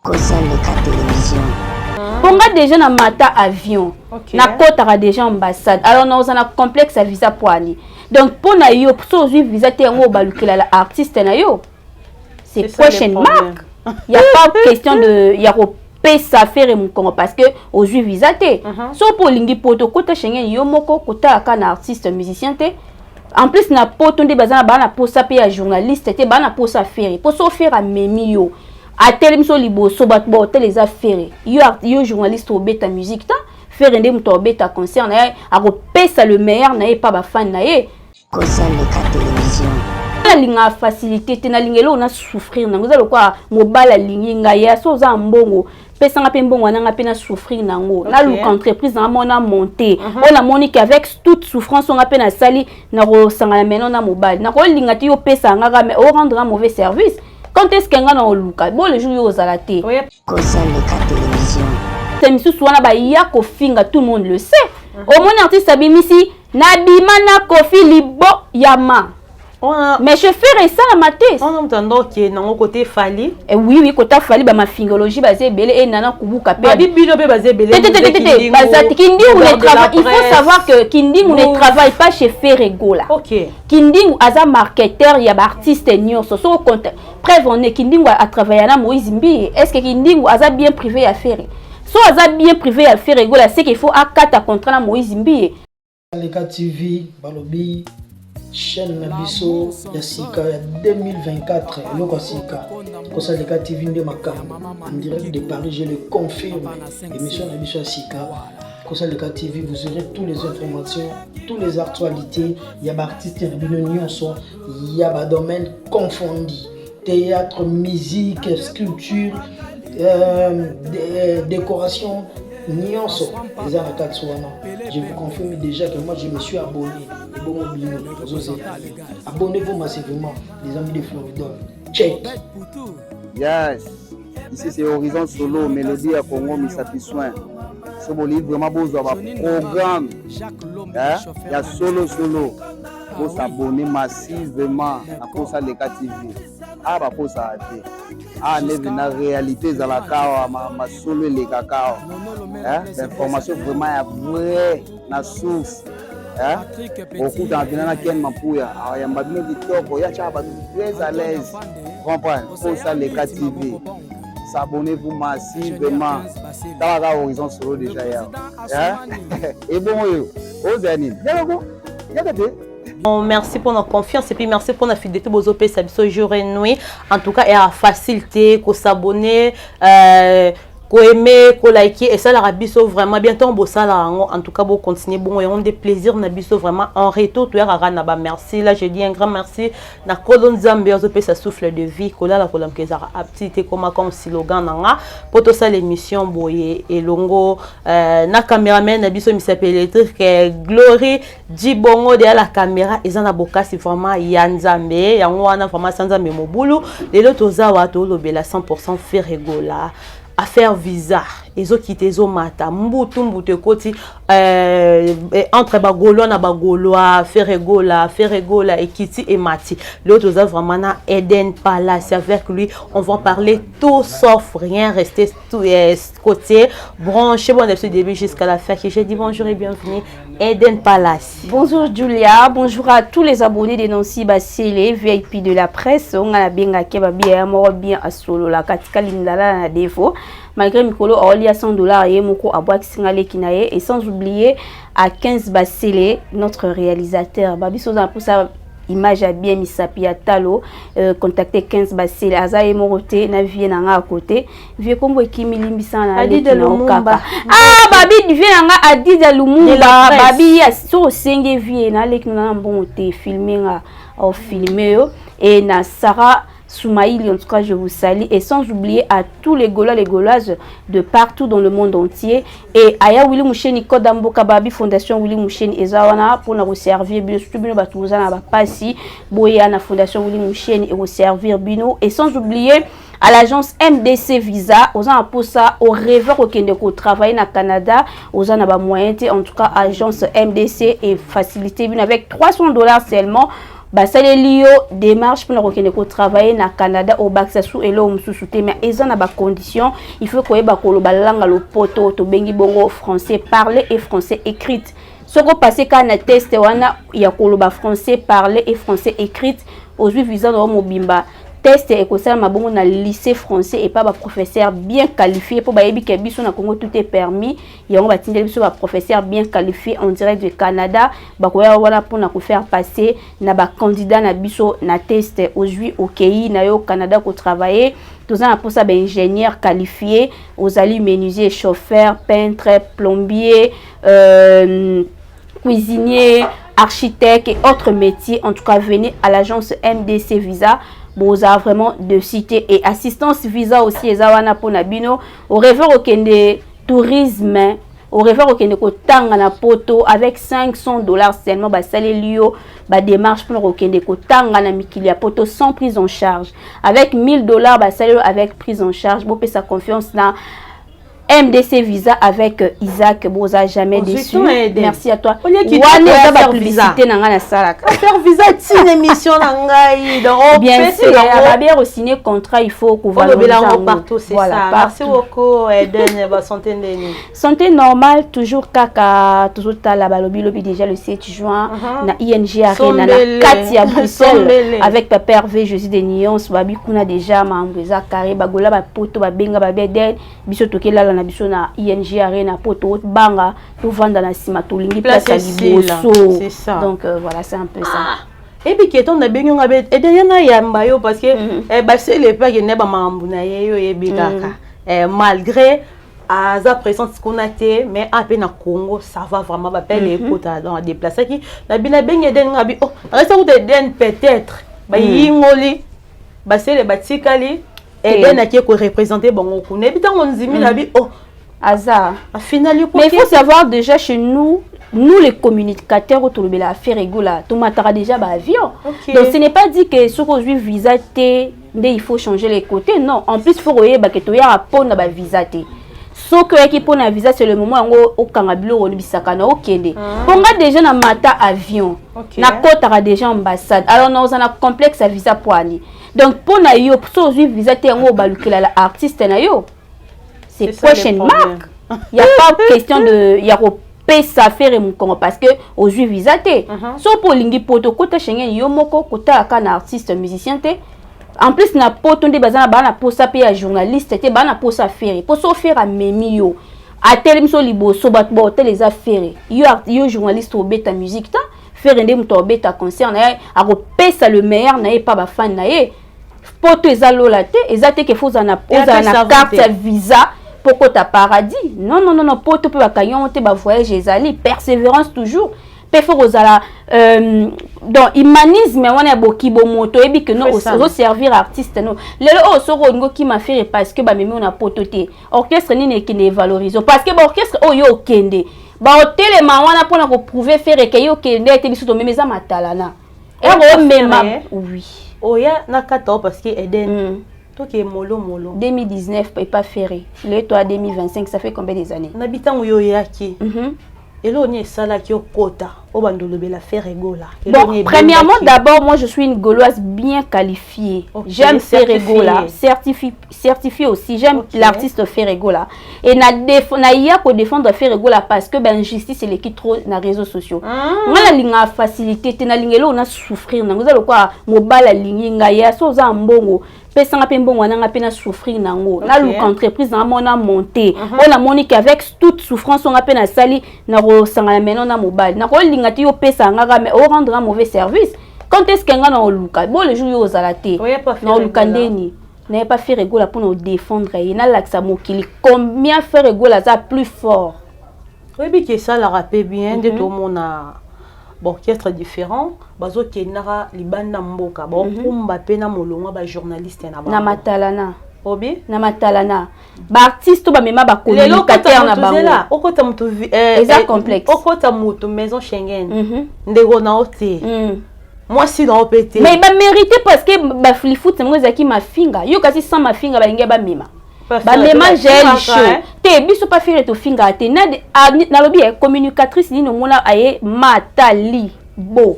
Kosaleka télévision. On a déjà na mata avion. Na kota déjà ambassade. Alors nous on a complexe à visa poani. Donc pour na yo pour visa te ngo balukela la artiste na yo. C'est question mark. Il y a pas question de ya ko pesa faire mon Congo parce que au juif visa te. So pour lingi poto kota Schengen yo moko kota kana artiste musicien te. En plus na poto ndi bazana bana posa pe ya journaliste te bana posa faire. Pour so faire a memi yo. A télévision libo so bat bo les affaires yo journaliste au beta musique ta faire ndé muto beta concert na a ko pesa le meilleur na pas ba fan na ye Kosaleka télévision. la linga facilité te na lingelo na souffrir na ngozalo kwa mobala lingi ngaya so za mbongo pesa nga pe mbongo na nga pe na souffrir nango na lu entreprise na mona monter on a monique avec toute souffrance on a pe na sali na ko sangana meno na mobile na ko linga ti yo pesa nga mais au rendre un mauvais service. Quand est-ce qu'on a dans le cas? Bon, le jour où vous allez Kosaleka télévision. C'est monsieur Souana ba ya kofinga, tout le monde le sait. Au moins artiste abimisi nabima na kofi libo yama. Mais je ferai ça la maté. On entend que non côté Fali. Et oui côté Fali ba ma fingologie basé belé et nana kubuka pe. Babi bino be basé belé. Bazati Kindi on ne travaille. Il faut savoir que Kindi on ne travaille pas chez Ferrego là. OK. Kindi aza marketeur ya ba artiste nyonso so compte. Preuve on est Kindi a travaillé na Moïse Mbi. Est-ce que Kindi aza bien privé à faire? So aza bien privé à Ferrego là c'est qu'il faut akata contrat na Moïse Mbi. Kosaleka TV balobi chaîne Nabiso Yasika 2024 Loko Sika Kosaleka TV de Makambo en direct de Paris, je le confirme. Émission Nabiso Yasika Kosaleka TV, vous aurez toutes les informations, toutes les actualités. Il y a des artistes il y a des domaines confondus, théâtre, musique, sculpture, décoration. Je vous confirme déjà que moi je me suis abonné. Abonnez-vous massivement, les amis de Florida. Check. Yes. Ici c'est Horizon Solo, Mélodie à Congo, Misapi Soin. C'est mon livre vraiment beau, programme. Il y a solo. Pour s'abonner massivement à Kosaleka TV. Ah, bah, pour ça, ah, n'est la réalité dans la cao, ma solo les cacao. L'information vraiment est vraie, la source. Beaucoup d'entraîneurs qui aiment ma pouya. Alors, il y a un peu de top, il y a très à l'aise. Comprenez? Kosaleka TV. S'abonnez-vous massivement. Dans la Horizon Solo déjà hier. Et bon, aux années. Bon, merci pour notre confiance et puis merci pour notre fidélité. Bozo pe sabiso jour et nuit. En tout cas, et à facilité, qu'on s'abonner, qu'on aimer, qu'on liker et ça la rabiso vraiment bientôt on bossa là. En tout cas, bon continuer bon et on des plaisirs nabiso vraiment en retour. Tu es naba merci. Là, je dis un grand merci. Na kolon Zambia bozo pe sa souffle de vie. Kola la kolam kezara aptité comme slogan nanga. Poto ça l'émission boye et longo na caméraman nabiso mi s'appelle électrique Glory Dibongo de la caméra et na boka c'est vraiment Yanzambe yango wana vraiment Sanzambe mobulu les autres ozawa to lobela 100% Ferrego là affaire visa ezo kite ezo mata mbutu koti entre bagolo na bagoloa Ferrego là et Kiti et Mati l'autre oza vraiment na Eden Palace avec lui on va parler tout sauf rien rester tout côté branché bon depuis le début jusqu'à la fin que j'ai dit bonjour et bienvenue Eden Palace. Bonjour Julia, bonjour à tous les abonnés de Nancy Basile VIP de la presse. On a bien kebabi moro bien à solo la katika lindala na défaut. Malgré Mikolo Oli à $100 et Moko Abouak Singale Kinaye et sans oublier à 15 Basile notre réalisateur Babi Sosa pour sa image a bien misapi à Talo contacter 15 Basile Aza et Moroté na vie nanga à côté vieux comme Ekimi Limbisa na Adi de Lumumba. Ah Babi vie nanga Adi de Lumumba Babi ya so senge vie na lek na bon te filmer au filmer et na Sarah Soumaïli, en tout cas, je vous salue. Et sans oublier à tous les Gaulois, les Gauloises de partout dans le monde entier. Et Aya Willy Moucheni, Kodambo Kababi, Fondation Willy Moucheni, Ezawana, pour nous servir, bien sûr, Bino Batouzana, Bapasi, Boyana, Fondation Willy Moucheni, et vous servir, Bino. Et sans oublier à l'agence MDC Visa, aux gens pour ça, au rêveur au Kendeko, travailler au Canada, aux gens à moyen, en tout cas, agence MDC et facilité, avec $300 seulement. basaleli yo démarche pour kokende ko travailler na Canada au Baksasu elo mususu te mais eza na ba condition il faut koyeba koloba langa lopoto to bengi bongo français parler et français écrite soko passer ka na test wana ya koloba français parler et français écrite ozwi visa no mobimba test et que ça mabongo na lycée français et pas ba professeur bien qualifié pour ba yebi ke biso na Congo tout est permis yango ba tindeli biso ba professeur bien qualifié en direct du Canada ba ko wala pour na ko faire passer na ba candidat na biso na test aujourd'hui au pays na yo Canada ko travailler tous en pour ça ba ingénieur qualifié aux ali menuisier chauffeur peintre plombier cuisinier architecte et autres métiers en tout cas venez à l'agence MDC Visa. Vous avez vraiment de cité et assistance visa aussi ezawana pour nabino au rêveur au kende tourisme au rêveur au kende ko tanga na poto avec $500 seulement ba salelio ba démarche pour au kende ko tanga na mikili ya poto sans prise en charge avec $1000 ba salelio avec prise en charge bo pesa confiance na MDC Visa avec Isaac Boza jamais déçu. Merci à toi. Wana ba publicité na ngana salaka. Faire visa une émission na ngai donc bien sûr va bien signer contrat il faut couvrir partout c'est ça. Merci beaucoup Eden ba santé ndeni. Santé normale toujours kaka toujours la balobi lobi déjà le 7 juin na ING Arena na kati ya Bruxelles avec Papa Hervé Jésus de Nyon babi kuna déjà mambreza carré bagola ba poto ba benga ba bedel biso tokela na biso na ING Arena poto banga to vanda na sima to lingi place ya liboso c'est ça donc voilà c'est un peu ça et puis que ton na benyo ngabe et derrière yamba yo parce que ba c'est le pas que ne ba mambu na yo yebikaka malgré aza présente qu'on a été mais à peine à Congo ça va vraiment ba pelle kota dans déplacer qui na bina benye den ngabi oh reste ou den peut-être ba yingoli ba c'est le batikali et ben a qui représenter bon on connaît bitan on zimi la bi oh hasard finalement mais il faut savoir déjà chez nous les communicateurs autour de l'affaire régulière tout matara déjà ba avion donc ce n'est pas dit que ce qu'on vit visa té il faut changer les côtés non en plus faut royer ba que to ya pona na ba visa té so que qui pona visa c'est le moment ngo au kangabilo on bisaka na okende ponga déjà na mata avion na kota déjà ambassade alors nous on a complexe à visa poani donc pour na yo so vivre visa te ngo balukela la artiste na yo c'est prochaine marque il y a pas question de ya ko pesa faire mon Congo parce que aujourd'hui visa te so pour lingi poto kota Schengen yo moko kota ka na artiste musicien te en plus na poto nde bazana bana posa pe ya journaliste te bana posa faire pour so faire a memi yo a telemso liboso bat bo les affaires yo journaliste au beta musique ta faire ndé muto beta concert na a ko pesa le meilleur na pas ba fan na ye poto ezalola te ezate ke foza na carte ya visa pourquoi ta paradis non poto pe bakayon te ba voyage ezali persévérance toujours pe faut ozala donc humanisme wana boki bo moto ebi que non au servir artiste non lelo soko ngo ki ma faire parce que ba memi on a poto te orchestre ni ne ki ne valoriser parce que ba orchestre yo kende ba hôtel wana pona ko prouver faire que yo kende te biso to memeza matalana et même oui oya nakata parce que Eden toi qui est mollo 2019 et pas ferré le toi 2025 ça fait combien des années nabitango yo yaki et là on est sala qui au quota au bandolobe la faire rigola bon premièrement d'abord moi je suis une gauloise bien qualifiée j'aime faire rigola certifié aussi j'aime l'artiste faire rigola et na ya ko défendre faire rigola parce que ben justice c'est l'équipe trop na réseaux sociaux moi la ligne facilité te na lingelo on a souffrir na ngozalo kwa mobile lingi ngaya so za mbongo pesanga pe mbongo na ngapena souffrir nango na luka entreprise na mona monter on a monique avec toute souffrance on apena sali na ro sanga meno na mobile na ko linga ti yo pesa ngaka mais au rendre un mauvais service quand est-ce que nga na luka bon le jour yo zalate na luka ndeni n'a pas fait rigola pour nous défendre et na laksa mokili combien faire rigola ça plus fort oui bien que ça la rappelle bien de tout mon bon orchestre différent bazo kenara libanda mboka bon kumba pena molonga ba journaliste na matalana obi na matalana ba artiste ba mema ba communicateur na bango okota mutu exact complexe okota mutu maison Schengen ndego na ote moi si dans opété mais ba mérité parce que ba flifoot c'est moi zaki ma finga yo kasi sans ma finga ba linga ba mema ba mema gel chaud te biso pas faire to finga te na lobi communicatrice ni no mona aye matali bo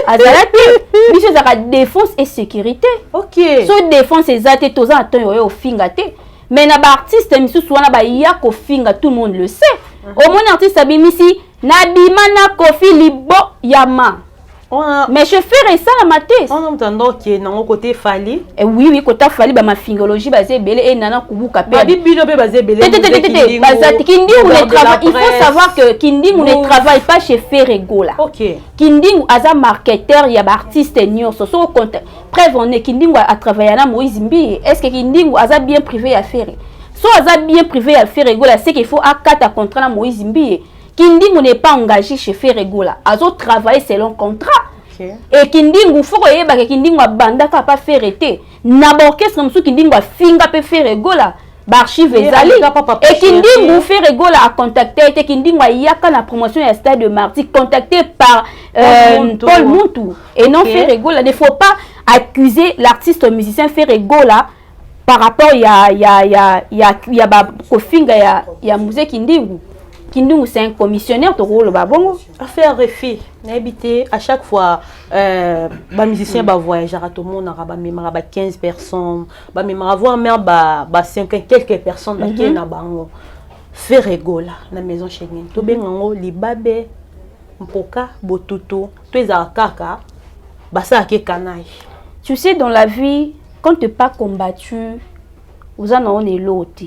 azalaki biso ezaka défense et sécurité. Ok. So défense ezate toza na temps oyo ofinga te. Mais na ba artiste misusu wana ba ya ko finga, tout le monde le sait. Au moins artiste abimisi na bimana kofi libo yama. Mais je ferai ça la maté. On entend que non côté Fali. Oui oui, côté Fali ba ma fingologie basé belé et nana kubuka pe. Ba bibilo be basé belé. Kindingu ne travaille, il faut savoir que Kindingu ne travaille pas chez Ferregola. OK. Kindingu aza marketeur ya ba artiste nyonso so compte. Preuve on est Kindingu a travaillé na Moïse Mbi. Est-ce que Kindingu aza bien privé à faire? So aza bien privé à Ferregola, c'est qu'il faut acata contrat na Moïse Mbi. Kindingu n'est pas engagé chez Ferregola. Azo travailler selon contrat. Okay. Et Kindingu faut que Kindingu a banda ka pas faire été. N'importe comme Kindingu a finga pe Ferregola. Archive ezali. Et Kindingu Ferregola a contacté et Kindingu a yaka na promotion ya Stade de Martyrs contacté par Paul Muntu. Et non Ferregola. Il ne faut pas accuser l'artiste musicien Ferregola par rapport ya ba kofinga ya musée Kindingu. Kindingu c'est un commissionnaire de rôle babongo. Affaire refi, n'habité à chaque fois ba musicien ba voyager à tout le monde ba memra ba 15 personnes, ba memra voir même ba 5 quelques personnes ba qui na bango. Ferregola na maison chez nous. To bengango libabe mpoka botuto, to ezakaka ba sa ke kanai. Tu sais dans la vie quand tu n'es pas combattu, vous en avez l'autre.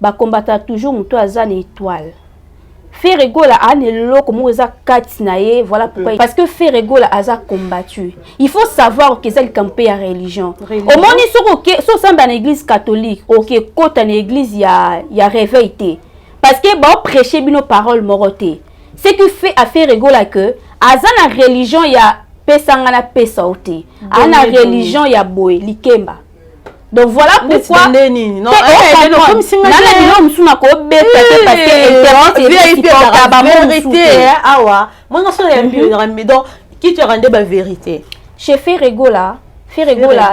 Ba combattre toujours muto azan étoile. Ferregola a ne lo comme oza katinaye, voilà pourquoi. Parce que Ferregola a combattu. Il faut savoir que c'est le campé à religion. Au moins ils sont OK, so samba na église catholique, OK, côté na église ya réveillé. Parce que ba prêcher bino parole moroté. Ce qui fait à Ferregola que azana religion ya pesanga na pesa oté. Ana religion ya boy likemba. Donc voilà pourquoi non comme si parce que donc qui te rendait la vérité chez Ferregola Ferregola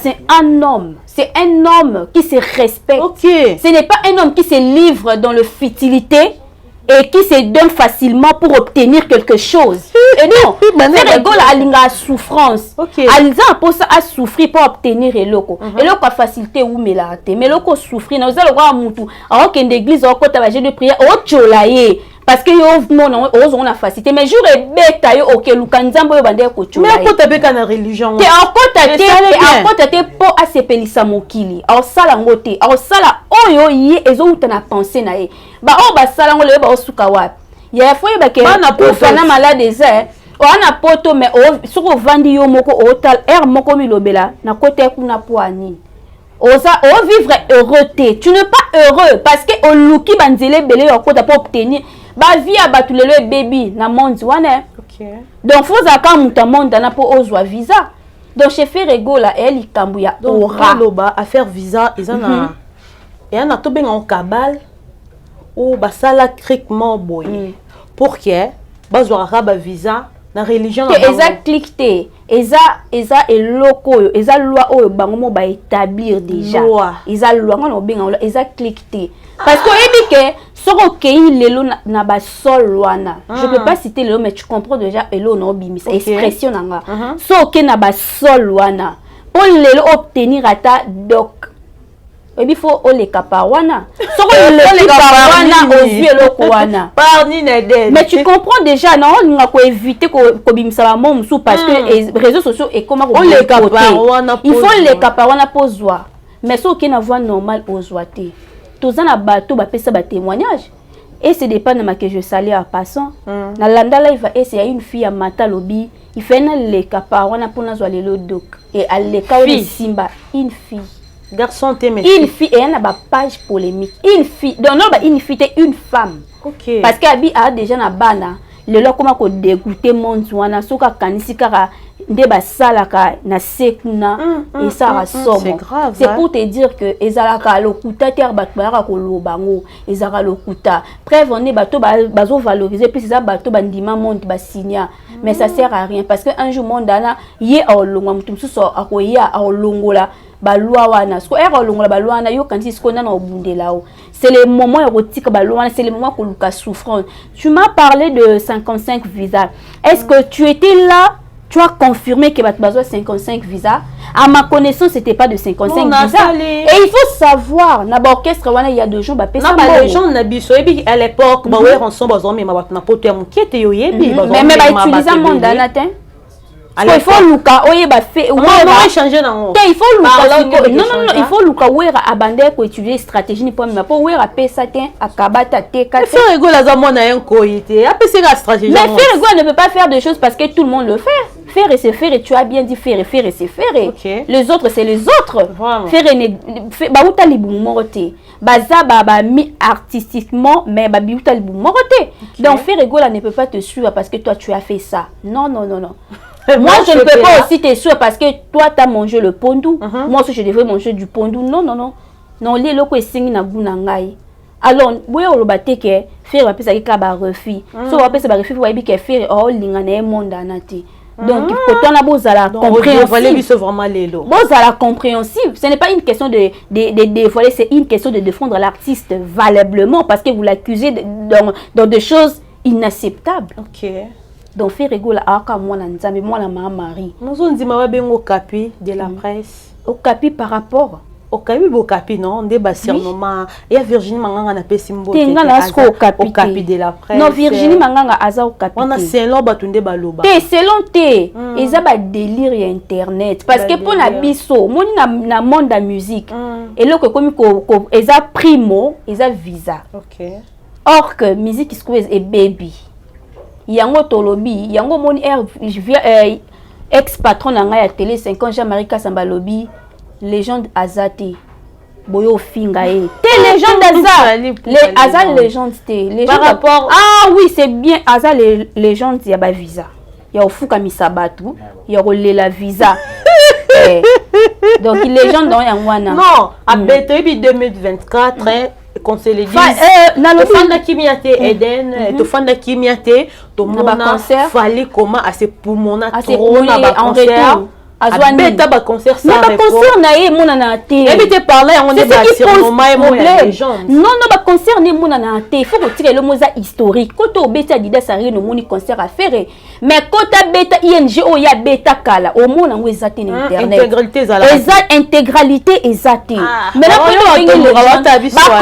c'est un homme, c'est un homme qui se respecte. Ce n'est pas un homme qui se livre dans le futilité et qui se donne facilement pour obtenir quelque chose. Et non, Ferregola a une souffrance. Alza a souffrir pour obtenir eloko. Eloko a facilité ou melate. Mais eloko souffrir. Nous allons voir mutu. Alors qu'une église au côté de la prière au cholaye. Parce que on a facilité. Mais jour et bête ok lukanzambo yo bande ko cholaye. Mais côté beka na religion. Te en côté pour asepelisa mokili. Alors sala ngote. Alors sala oyo yi ezo utana penser na ye. Ba o ba sala ngole ba osuka wapi. Ya foi ba ke na malade za. On a poto mais soko vandi yo moko o tal air moko milobela na côté kuna poani. Oza o vivre heureux te. Tu n'es pas heureux parce que o luki banzele belé o kota pour obtenir ba vie a batulelo baby na monde wana. Donc faut zaka muta monde na po ozwa visa. Donc chez Ferregola elle ikambu ya ora loba affaire visa ezana et on a tout bien en cabal ou basala cricement boy pour que bazwara ba visa na religion na eza cliqueté eza eloko eza loi oyo bango mo ba établir déjà eza loi ngona obenga eza cliqueté parce que ebi ke soko kei lelo na ba sol wana je peux pas citer le mais tu comprends déjà elo na obimisa expression nanga so ke na ba sol wana pour lelo obtenir ata doc ebi faut ole kapawana soko le kapawana ozu eloko wana parni na den mais tu comprends déjà non on a ko éviter ko bimisa ba momsu parce que les réseaux sociaux et comment on les kapawana il faut les kapawana pozwa mais so ke na voix normale ozwate tozana bato ba pesa ba témoignage et c'est dépend de ma que je salue en passant na landa live et c'est une fille à Mata Lobi il fait na le kapawana pour na zwa lelo doc et elle le kawe simba une fille garçon t'aime une fille et elle a ba page polémique une fille donc non ba une fille et une femme parce que abi a déjà na bana le lo comment ko dégoûter monde wana soka kanisi kaka nde ba salaka na sekuna et ça rassomme c'est pour te dire que ezalaka lokuta ter batbara ko lobango ezalaka lokuta preuve on est bato bazo valoriser puis ça bato bandima monde ba signa mais ça sert à rien parce que un jour monde ana yé a olonga mutumsu so akoya a olongola balwa wana sko ero longola balwa wana yo kanti sko na obundela o c'est le moment érotique balwa wana c'est le moment que Lucas souffrance. Tu m'as parlé de 55 visas. Est-ce que tu étais là? Tu as confirmé que tu as 55 visas. À ma connaissance, c'était pas de 55 visas. Et il faut savoir, dans l'orchestre, il y a deux gens qui ont des gens qui à l'époque, ils ont mais utiliser un monde il faut Luka fait changer il faut Luka non il faut Luka abandonner pour utiliser stratégie pour même pour ça tiens akabata teka faire rigolo za mona un koité après c'est la stratégie mais faire rigolo ne peut pas faire des choses parce que tout le monde le fait. Faire et se faire, et tu as bien dit faire et se faire. Okay. Les autres, c'est les autres. Vraiment. Faire et bah où t'as les boumoroté. Baza bah mis artistiquement, mais bah où t'as les boumoroté. Donc faire et ne peut pas te suivre parce que toi tu as fait ça. Non. Moi je ne peux pas aussi te suivre parce que toi tu as mangé le pondou. Moi aussi je devrais manger du pondou. Non, les locaux singi na bunangai. Alors, oui, on va te que faire ça qui a refus. So on peut se refus pour que faire oh lingana monde anati. Donc, quand on a beau à la compréhensive, ce n'est pas une question de dévoiler, c'est une question de défendre l'artiste valablement parce que vous l'accusez dans des choses inacceptables. Ok. Donc, faire rigolo à moi la maman-marie. Nous on dit au capi de la presse. Au capi par rapport. Au capi non, on débat sur il y a Virginie Manganga na pesimbo. Au capi de la presse. Non, Virginie Manganga aza au capi. On a selon batunde baloba. Selon ils ont un délire internet parce que pour la biso, moni na monde de musique. Et là que comme ils ont primo, ils ont visa. OK. Or que musique squeeze et baby. Yango tolobi, yango moni ex patron na nga ya télé 5 ans Jean-Marie Kassamba lobi. Légende Azate Boyo Fingae t'es légende Aza les Aza légende t'es par rapport ah oui c'est bien Aza les légendes il y a ba visa il y a Ofuka Misabatu il y a la visa donc il légende dans Yangwana non à Betobi 2024 conseil l'église na le fanda kimiate Eden to fanda kimiate to mona fallait comment à ses poumons trop na ba concert beta ba concert ça ba concert na ye mona na te et bi te parler on est ba sur normal et non ba concert ne mona na te il faut retirer le moza historique quand au beta dida ça rien no moni concert à faire mais quand ta beta ING o ya beta kala au mona ngo ezate na internet intégralité ezate mais là ba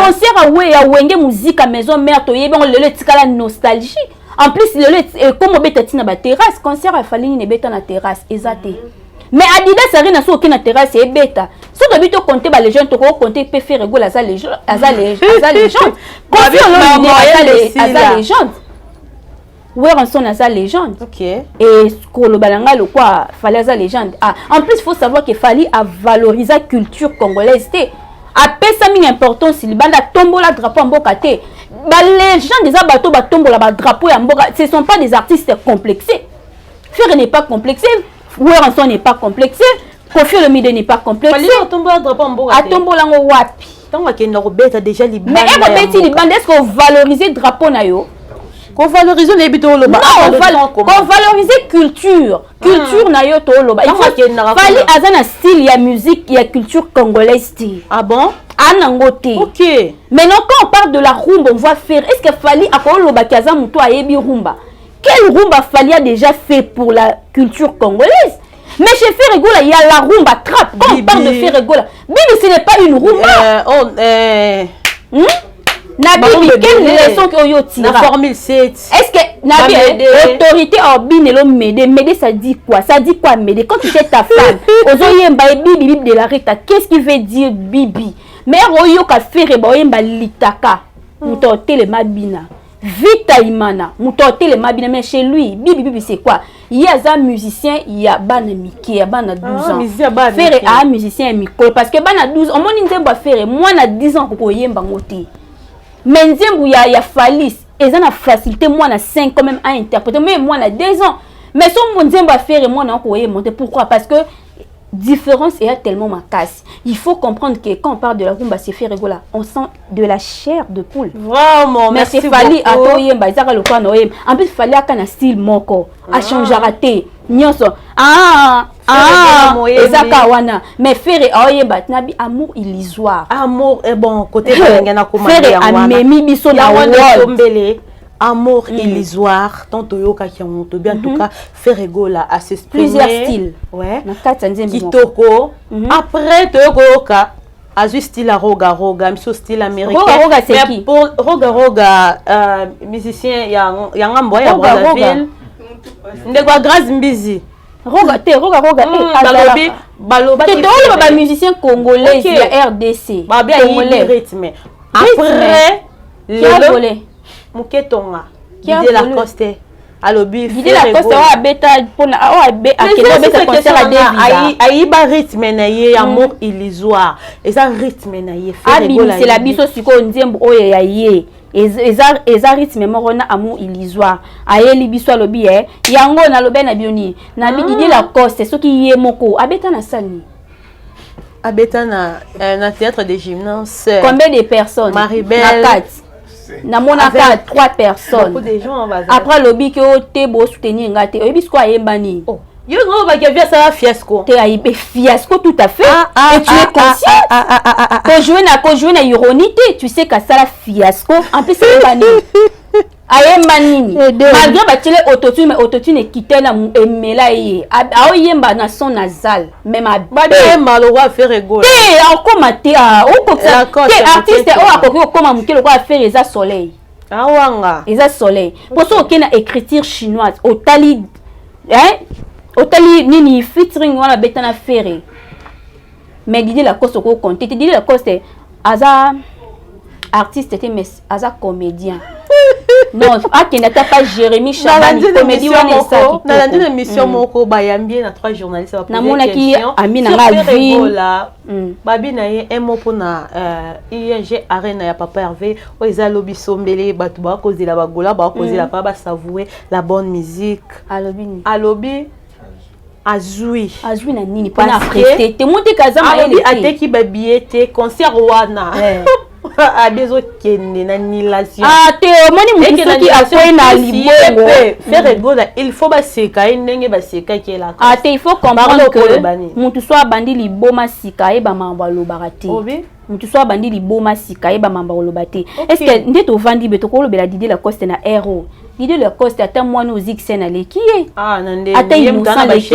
concert we ya wenge musique à maison mère to yebe on le tikala nostalgie en plus le comme beta tina ba terrasse concert a fallu ni beta na terrasse ezate. Mais Adidas ça rien sur aucune terrasse et bêta. Si tu habites compter les gens tu compter peut faire rigolo à les gens. Confie les gens. Ouais on son à les gens. OK. Et le balanga le quoi fallait à légende. Ah en plus faut savoir qu'il fallait à valoriser la culture congolaise. Après ça une importance il banda tombo la drapeau en bokate. Les gens des abato ba tombo la drapeau en boka ce sont pas des artistes complexés. Faire n'est pas complexé. Ouéranson n'est pas complexé, Kofi Olomide n'est pas complexé. A tombo lango wapi. Tant que Norbert a déjà libéré. Mais Norbert libéré, est-ce qu'on valorise drapeau na yo? Qu'on valorise les bito loba. Non, qu'on valorise culture. Culture na yo to loba. Il faut fali azana style ya musique, ya culture congolaise. Ah bon? Anangote. OK. Maintenant quand on parle de la rumba, on va faire est-ce que fali akolo loba kaza muto ayebi rumba? Quelle rumba Fali a déjà fait pour la culture congolaise? Mais chez Ferregola, il y a la rumba trap. Quand on parle de Ferregola, Bibi, ce n'est pas une rumba. Nabi, quelle leçon que vous tirez? La formule 7. Est-ce que Nabi, autorité Orbine et Médé, ça dit quoi? Ça dit quoi, Médé? Quand tu sais ta femme, Ozoyemba Bibi de la Rita, qu'est-ce qui veut dire Bibi? Mais Oyoka Ferregola, Litaka, ou le Mabina. Vita Imana, mutote le mabina mais chez lui, Bibi c'est quoi? Il y a un musicien, il y a Bana Miki, il y a Bana 12 ans. Faire un musicien Miko parce que Bana 12 ans, on n'inzemba faire moi na 10 ans pour yemba ngoti. Mais nzembu ya Falis, et ça na facilité moi na 5 quand même à interpréter mais moi na 2 ans. Mais son mon nzemba faire moi na ko yemba pourquoi? Parce que différence est tellement ma casse. Il faut comprendre que quand on parle de la rumba, c'est fait rigoler. On sent de la chair de poule. Vraiment, mais merci c'est fallu à beaucoup. toi yemba, ils le quoi noyem. En plus, il fallait qu'un style moko, à changer raté. Nyonso. Ezaka wana. Mais faire yemba, nabi amour illusoire. Amour est bon côté balengana kuma. Faire amemi biso na wall. Amour illusoire, tant Toyoka qui ont bien en tout cas fait rigoler à s'exprimer. Plusieurs styles. Ouais. Kitoko. Après Toyoka, a juste style à roga, miso style américain. Roga c'est qui? Pour roga, musicien, il y a un boy à Brazzaville. Ndegwa Grace Mbizi. Roga, baloba. Tu es un musicien congolais de RDC. Congolais. Rythme. Après, le volé. Muketonga. Didier Lacoste. Alobi. Didier Lacoste a beta pour a beta concert à David. Aïba rythme na ye amour illusoire. Et ça rythme na ye. C'est la biso siko nzembo oye ya ye. Eza rythme morona amour illusoire. Aye libiso alobi yango na lobe na bioni. Na bi Didier Lacoste soki ye moko abeta na sani. Abeta na théâtre de gymnase. Combien de personnes? Maribel. Na monaka 3 personnes. Beaucoup de gens après lobby que te bo soutenir ngate. Oyebi sko ayembani. Oh. Yo no ba kevia ça fiasco. Te aïbe fiasco tout à fait. Et tu es conscient. Ko jouer na ironie, tu sais que ça la fiasco en plus c'est bani. Ayembani. Malgré batile autotune mais autotune est quitté na emela ye. Aoyemba na son nasal même à babe malora faire rigoler. Te encore maté o koksa. Te artiste o akoko koma mukelo ko faire les soleil. Awanga. Les soleil. Pour ça okena écriture chinoise au tali otali nini featuring wana betana ferré. Mais Didier Lacoste ko compter Didier Lacoste aza artiste était mais aza comédien. Non, qui n'était pas Jérémy Chabani, comédie wana ça. Na la émission moko bayambie na 3 journalistes na mona ki Amina Ngavi. Babi na ye un mot pona ING Arena ya Papa Hervé o eza lobi sombele batu ba kozela bagola ba kozela pa ba savouer la bonne musique. Alobi azui na nini pona prester te monte kazama ele ateki babiete concert wana a besoin kende na nilation te moni mutu ki akoy na libongo faire rigoler il faut baseka ndenge baseka ki la te il faut comprendre que mutu soit bandi liboma sika e ba mamba lobaka te mutu soit bandi liboma sika e ba mamba lobate est-ce que ndeto vandi beto ko lobela Didier Lacoste na héros Didier Lacoste ata mwana ozik sena leki ye ata imusa leki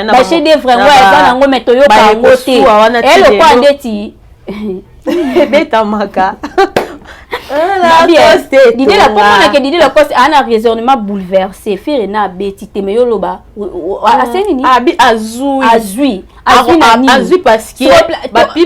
ba chef d'œuvre ouais nango meto yo ka ngote elle quoi ndeti beta maka Didier Lacoste Didier Lacoste a un raisonnement bouleversé faire na beti te me yoloba aseni ni azui parce que bapi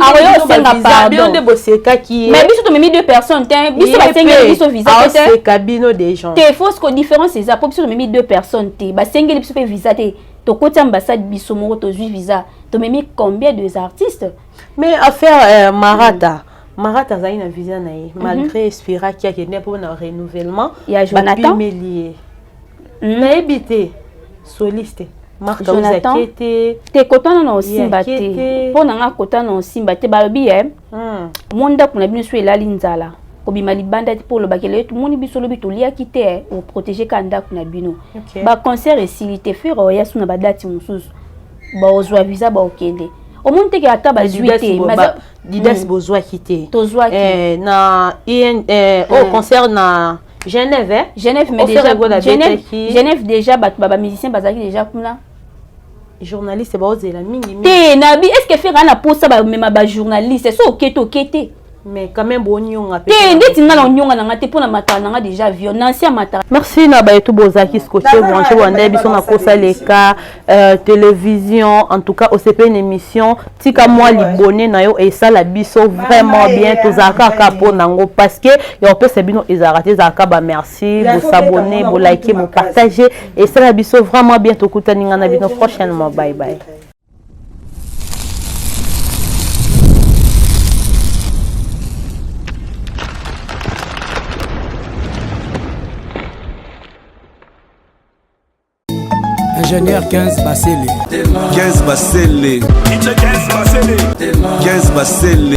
bien de boseka qui mais biso to memi 2 personnes te biso basengeli biso visa te cabino des gens te faut que différence c'est ça pour biso to memi 2 personnes te basengeli biso pe visa te to koti ambassade biso moko to zui visa to memi combien de artistes mais affaire Marata a une vision malgré Spira qui a été pour un renouvellement. Il y a Jonathan. Mais habité soliste. Marc Jonathan. Te content non simba te. Pour nanga content non simba te balobi Monda kuna bino so elali nzala. Ko bima libanda pour le bakele tout moni biso lobi to lia kité pour protéger kanda kuna bino. Ba concert et silité faire ya suna ba date mususu. Ba ozwa visa ba okende. Au monde que ata bazuité Didas besoin quitter tozwa na au concert na Genève mais déjà Genève déjà baba musicien bazaki déjà kuna journaliste ba ozela mingi te nabi est-ce que faire na pour ça ba même ba journaliste so okete mais quand même bonnyonga pe ndeti ngala onyonga na ngate pona matala nga déjà vieux ancien matala merci na ba etu bozaki scotché branché wanda biso na kosa leka télévision en tout cas au CP une émission tika moi libonné na yo et ça la biso vraiment bien tozaka kapo nango parce que yo peut c'est bino ezarate zaka ba merci vous s'abonner vous liker vous partager et ça la biso vraiment bien to kutani ngana bino prochainement bye bye. Ingénieur 15 Bassele. 15 Bassele. 15 Bassele.